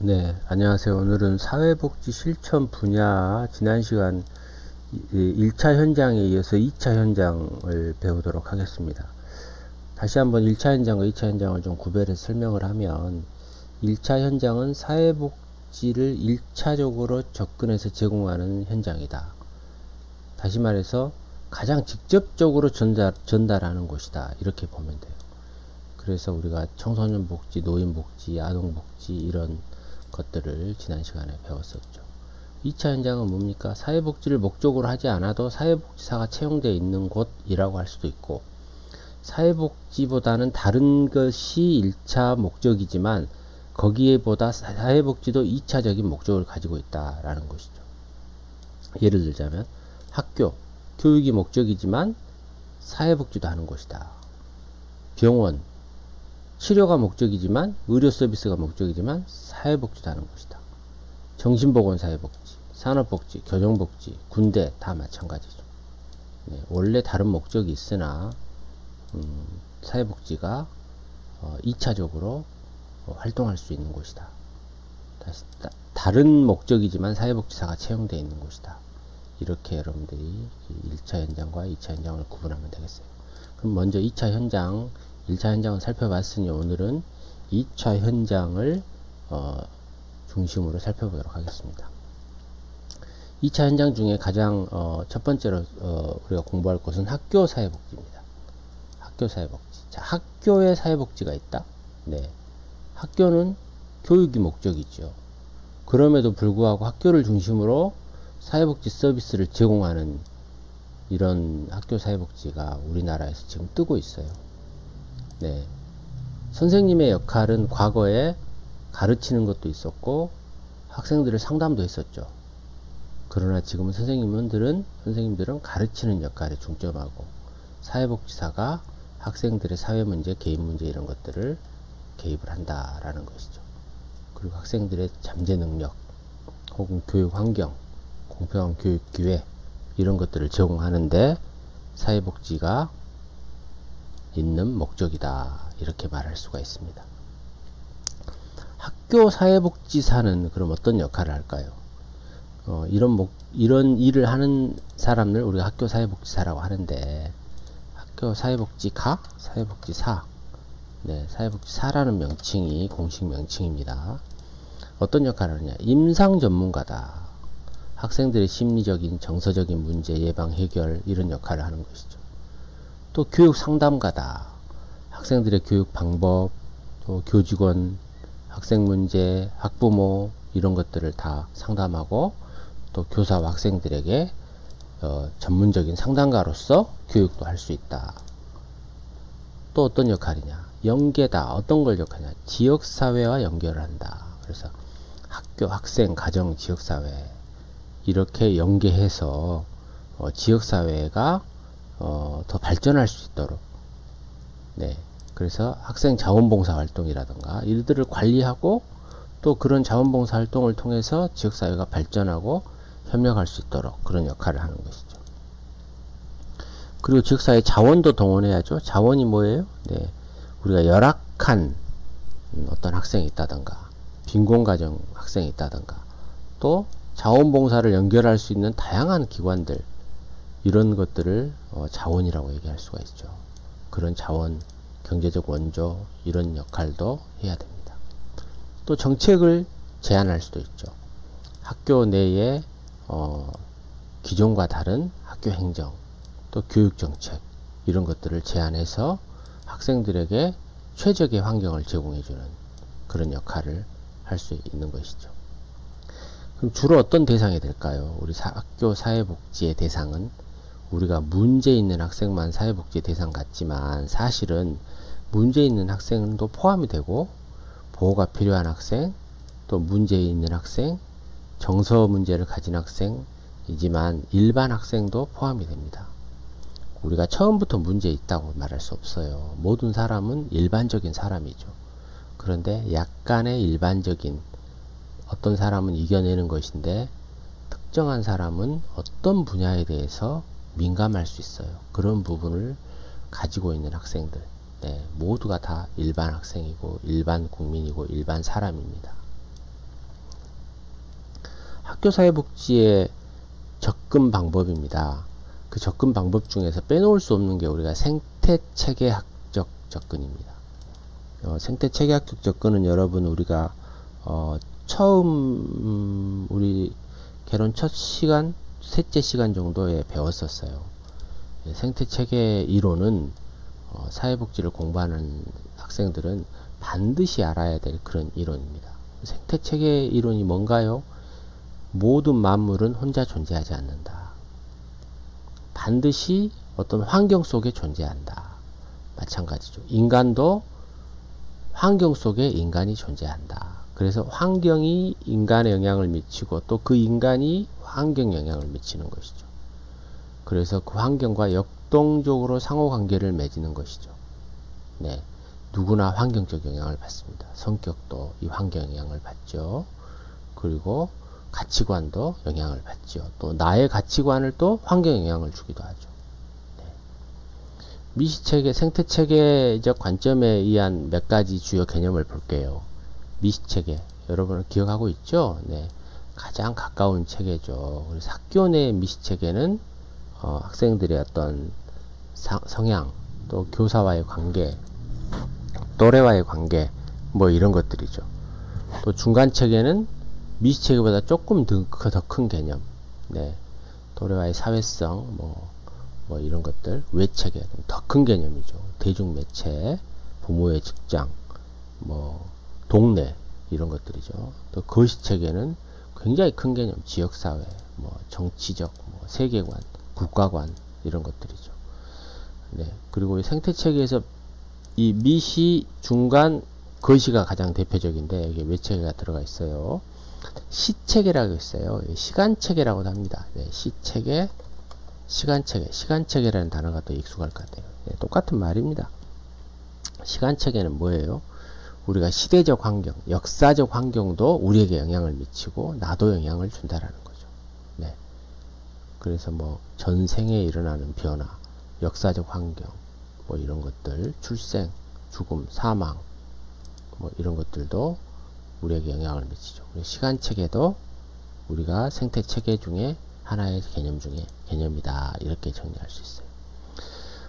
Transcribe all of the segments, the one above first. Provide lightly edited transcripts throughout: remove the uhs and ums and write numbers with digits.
네, 안녕하세요. 오늘은 사회복지 실천 분야 지난 시간 1차 현장에 이어서 2차 현장을 배우도록 하겠습니다. 다시 한번 1차 현장과 2차 현장을 좀 구별해서 설명을 하면 1차 현장은 사회복지를 1차적으로 접근해서 제공하는 현장이다. 다시 말해서 가장 직접적으로 전달하는 곳이다. 이렇게 보면 돼요. 그래서 우리가 청소년 복지, 노인 복지, 아동 복지 이런 것들을 지난 시간에 배웠었죠. 2차 현장은 뭡니까? 사회복지를 목적으로 하지 않아도 사회복지사가 채용되어 있는 곳이라고 할 수도 있고, 사회복지보다는 다른 것이 1차 목적이지만 거기에보다 사회복지도 2차적인 목적을 가지고 있다라는 것이죠. 예를 들자면 학교, 교육이 목적이지만 사회복지도 하는 곳이다. 병원, 치료가 목적이지만 의료 서비스가 목적이지만 사회복지도 하는 것이다. 정신보건사회복지, 산업복지, 교정복지, 군대 다 마찬가지죠. 네, 원래 다른 목적이 있으나 사회복지가 2차적으로 활동할 수 있는 곳이다. 다른 목적이지만 사회복지사가 채용되어 있는 곳이다. 이렇게 여러분들이 1차 현장과 2차 현장을 구분하면 되겠어요. 그럼 먼저 2차 현장, 1차 현장을 살펴봤으니 오늘은 2차 현장을 중심으로 살펴보도록 하겠습니다. 2차 현장 중에 가장 첫 번째로 우리가 공부할 것은 학교 사회복지입니다. 학교 사회복지. 자, 학교에 사회복지가 있다. 네, 학교는 교육이 목적이죠. 그럼에도 불구하고 학교를 중심으로 사회복지 서비스를 제공하는 이런 학교 사회복지가 우리나라에서 지금 뜨고 있어요. 네, 선생님의 역할은 과거에 가르치는 것도 있었고 학생들을 상담도 했었죠. 그러나 지금은 선생님들은 가르치는 역할에 중점하고 사회복지사가 학생들의 사회문제, 개인문제 이런 것들을 개입을 한다라는 것이죠. 그리고 학생들의 잠재 능력 혹은 교육 환경, 공평한 교육 기회 이런 것들을 제공하는데 사회복지가 있는 목적이다. 이렇게 말할 수가 있습니다. 학교 사회복지사는 그럼 어떤 역할을 할까요? 이런 일을 하는 사람을 우리가 학교 사회복지사라고 하는데, 학교 사회복지가, 사회복지사, 네, 사회복지사라는 명칭이 공식 명칭입니다. 어떤 역할을 하느냐? 임상 전문가다. 학생들의 심리적인, 정서적인 문제 예방, 해결 이런 역할을 하는 것이죠. 또 교육 상담가다. 학생들의 교육 방법, 또 교직원, 학생 문제, 학부모 이런 것들을 다 상담하고 또 교사와 학생들에게 전문적인 상담가로서 교육도 할 수 있다. 또 어떤 역할이냐? 연계다. 어떤 걸 역할이냐? 지역사회와 연결을 한다. 그래서 학교, 학생, 가정, 지역사회 이렇게 연계해서 지역사회가 더 발전할 수 있도록, 네, 그래서 학생 자원봉사 활동이라든가 이들을 관리하고 또 그런 자원봉사 활동을 통해서 지역사회가 발전하고 협력할 수 있도록 그런 역할을 하는 것이죠. 그리고 지역사회 자원도 동원해야죠. 자원이 뭐예요? 네, 우리가 열악한 어떤 학생이 있다든가 빈곤가정 학생이 있다든가 또 자원봉사를 연결할 수 있는 다양한 기관들 이런 것들을 자원이라고 얘기할 수가 있죠. 그런 자원, 경제적 원조 이런 역할도 해야 됩니다. 또 정책을 제안할 수도 있죠. 학교 내에 기존과 다른 학교 행정, 또 교육 정책 이런 것들을 제안해서 학생들에게 최적의 환경을 제공해주는 그런 역할을 할 수 있는 것이죠. 그럼 주로 어떤 대상이 될까요? 우리 학교 사회복지의 대상은 우리가 문제 있는 학생만 사회복지 대상 같지만 사실은 문제 있는 학생도 포함이 되고 보호가 필요한 학생, 또 문제 있는 학생, 정서 문제를 가진 학생이지만 일반 학생도 포함이 됩니다. 우리가 처음부터 문제 있다고 말할 수 없어요. 모든 사람은 일반적인 사람이죠. 그런데 약간의 일반적인 어떤 사람은 이겨내는 것인데 특정한 사람은 어떤 분야에 대해서 민감할 수 있어요. 그런 부분을 가지고 있는 학생들, 네, 모두가 다 일반 학생이고 일반 국민이고 일반 사람입니다. 학교사회복지의 접근 방법입니다. 그 접근 방법 중에서 빼놓을 수 없는 게 우리가 생태체계학적 접근입니다. 생태체계학적 접근은 여러분 우리가 처음 우리 개론 첫 시간, 셋째 시간 정도에 배웠었어요. 생태체계 이론은 사회복지를 공부하는 학생들은 반드시 알아야 될 그런 이론입니다. 생태체계 이론이 뭔가요? 모든 만물은 혼자 존재하지 않는다. 반드시 어떤 환경 속에 존재한다. 마찬가지죠. 인간도 환경 속에 인간이 존재한다. 그래서 환경이 인간에 영향을 미치고 또 그 인간이 환경에 영향을 미치는 것이죠. 그래서 그 환경과 역동적으로 상호관계를 맺는 것이죠. 네, 누구나 환경적 영향을 받습니다. 성격도 이 환경 영향을 받죠. 그리고 가치관도 영향을 받죠. 또 나의 가치관을 또 환경 영향을 주기도 하죠. 네. 미시체계, 생태체계적 관점에 의한 몇 가지 주요 개념을 볼게요. 미시체계, 여러분은 기억하고 있죠? 네. 가장 가까운 체계죠. 그래서 학교 내 미시체계는 학생들의 어떤 성향, 또 교사와의 관계, 또래와의 관계, 뭐 이런 것들이죠. 또 중간 체계는 미시체계보다 조금 더 큰 개념, 네. 또래와의 사회성, 뭐 이런 것들, 외체계, 더 큰 개념이죠. 대중매체, 부모의 직장, 뭐 동네, 이런 것들이죠. 또 거시체계는 굉장히 큰 개념, 지역사회, 뭐 정치적, 뭐 세계관, 국가관, 이런 것들이죠. 네. 그리고 이 생태체계에서 이 미시, 중간, 거시가 가장 대표적인데, 여기 외체계가 들어가 있어요. 시체계라고 있어요. 시간체계라고도 합니다. 네, 시체계, 시간체계. 시간체계라는 단어가 더 익숙할 것 같아요. 네, 똑같은 말입니다. 시간체계는 뭐예요? 우리가 시대적 환경, 역사적 환경도 우리에게 영향을 미치고 나도 영향을 준다라는 거죠. 네. 그래서 뭐 전생에 일어나는 변화, 역사적 환경, 뭐 이런 것들, 출생, 죽음, 사망, 뭐 이런 것들도 우리에게 영향을 미치죠. 시간체계도 우리가 생태체계 중에 하나의 개념 중에 개념이다. 이렇게 정리할 수 있어요.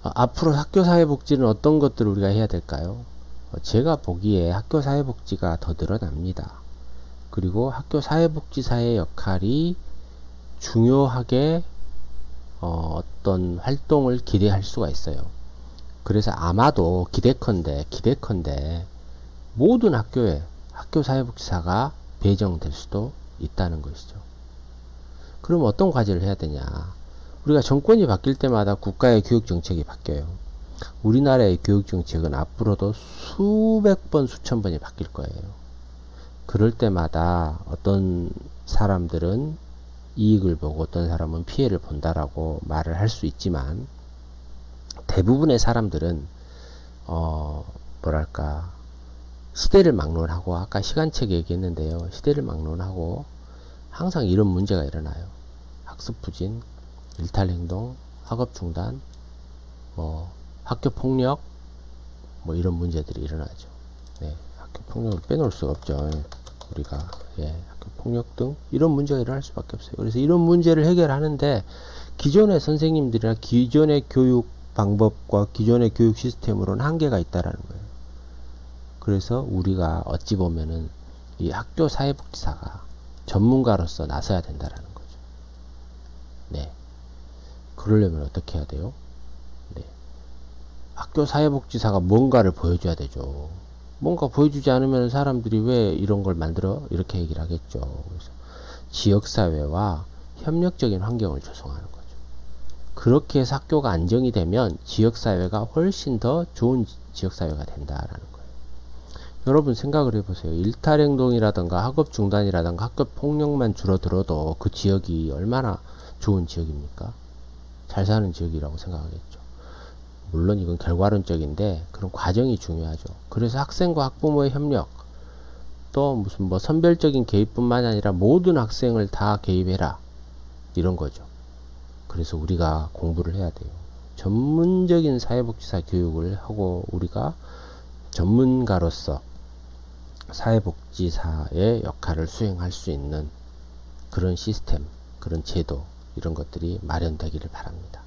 앞으로 학교사회복지는 어떤 것들을 우리가 해야 될까요? 제가 보기에 학교사회복지가 더 늘어납니다. 그리고 학교사회복지사의 역할이 중요하게 어떤 활동을 기대할 수가 있어요. 그래서 아마도 기대컨대 모든 학교에 학교사회복지사가 배정될 수도 있다는 것이죠. 그럼 어떤 과제를 해야 되냐? 우리가 정권이 바뀔 때마다 국가의 교육정책이 바뀌어요. 우리나라의 교육정책은 앞으로도 수백 번, 수천 번이 바뀔 거예요. 그럴 때마다 어떤 사람들은 이익을 보고 어떤 사람은 피해를 본다라고 말을 할 수 있지만, 대부분의 사람들은 뭐랄까, 시대를 막론하고, 아까 시간책 얘기했는데요. 시대를 막론하고 항상 이런 문제가 일어나요. 학습 부진, 일탈행동, 학업 중단, 뭐 학교 폭력, 뭐 이런 문제들이 일어나죠. 네, 학교 폭력을 빼놓을 수가 없죠. 우리가 학교 폭력 등 이런 문제가 일어날 수밖에 없어요. 그래서 이런 문제를 해결하는데 기존의 선생님들이나 기존의 교육 방법과 기존의 교육 시스템으로는 한계가 있다라는 거예요. 그래서 우리가 어찌 보면은 이 학교 사회복지사가 전문가로서 나서야 된다라는 거죠. 네. 그러려면 어떻게 해야 돼요? 네. 학교 사회복지사가 뭔가를 보여줘야 되죠. 뭔가 보여주지 않으면 사람들이 왜 이런 걸 만들어? 이렇게 얘기를 하겠죠. 그래서 지역사회와 협력적인 환경을 조성하는 거죠. 그렇게 해서 학교가 안정이 되면 지역사회가 훨씬 더 좋은 지역사회가 된다라는 거예요. 여러분 생각을 해보세요. 일탈행동이라든가 학업 중단이라든가 학교 폭력만 줄어들어도 그 지역이 얼마나 좋은 지역입니까? 잘 사는 지역이라고 생각하겠죠. 물론 이건 결과론적인데 그런 과정이 중요하죠. 그래서 학생과 학부모의 협력, 또 무슨 뭐 선별적인 개입뿐만 아니라 모든 학생을 다 개입해라, 이런 거죠. 그래서 우리가 공부를 해야 돼요. 전문적인 사회복지사 교육을 하고 우리가 전문가로서 사회복지사의 역할을 수행할 수 있는 그런 시스템, 그런 제도 이런 것들이 마련되기를 바랍니다.